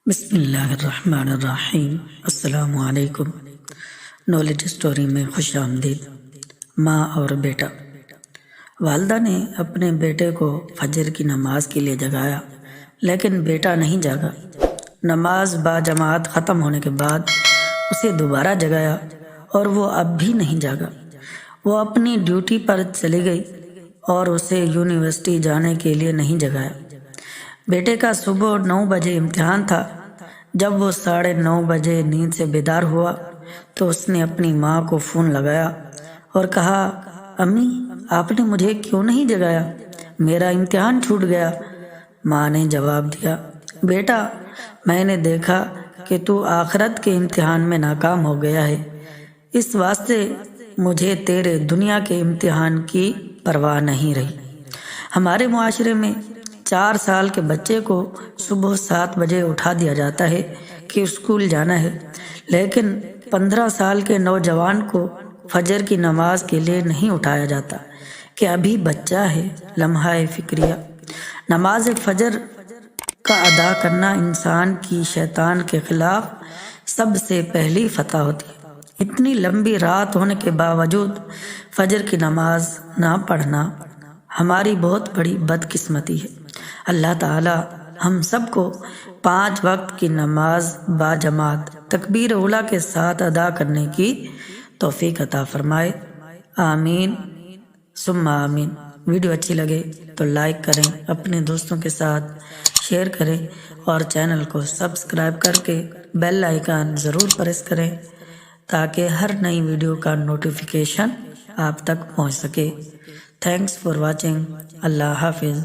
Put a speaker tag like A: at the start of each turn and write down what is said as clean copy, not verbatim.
A: بسم اللہ الرحمن الرحیم۔ السلام علیکم۔ نالج اسٹوری میں خوش آمدید۔ ماں اور بیٹا۔ والدہ نے اپنے بیٹے کو فجر کی نماز کے لیے جگایا، لیکن بیٹا نہیں جاگا۔ نماز با جماعت ختم ہونے کے بعد اسے دوبارہ جگایا اور وہ اب بھی نہیں جاگا۔ وہ اپنی ڈیوٹی پر چلی گئی اور اسے یونیورسٹی جانے کے لیے نہیں جگایا۔ بیٹے کا صبح 9 بجے امتحان تھا۔ جب وہ 9:30 بجے نیند سے بیدار ہوا تو اس نے اپنی ماں کو فون لگایا اور کہا، امی آپ نے مجھے کیوں نہیں جگایا؟ میرا امتحان چھوٹ گیا۔ ماں نے جواب دیا، بیٹا میں نے دیکھا کہ تو آخرت کے امتحان میں ناکام ہو گیا ہے، اس واسطے مجھے تیرے دنیا کے امتحان کی پرواہ نہیں رہی۔ ہمارے معاشرے میں 4 سال کے بچے کو صبح 7 بجے اٹھا دیا جاتا ہے کہ اسکول جانا ہے، لیکن 15 سال کے نوجوان کو فجر کی نماز کے لیے نہیں اٹھایا جاتا کہ ابھی بچہ ہے۔ لمحہ فکریہ۔ نماز فجر کا ادا کرنا انسان کی شیطان کے خلاف سب سے پہلی فتح ہوتی ہے۔ اتنی لمبی رات ہونے کے باوجود فجر کی نماز نہ پڑھنا ہماری بہت بڑی بدقسمتی ہے۔ اللہ تعالی ہم سب کو 5 وقت کی نماز با جماعت تکبیر اولیٰ کے ساتھ ادا کرنے کی توفیق عطا فرمائے۔ آمین ثم آمین۔ ویڈیو اچھی لگے تو لائک کریں، اپنے دوستوں کے ساتھ شیئر کریں اور چینل کو سبسکرائب کر کے بیل آئیکن ضرور پریس کریں تاکہ ہر نئی ویڈیو کا نوٹیفیکیشن آپ تک پہنچ سکے۔ Thanks for watching. اللہ حافظ۔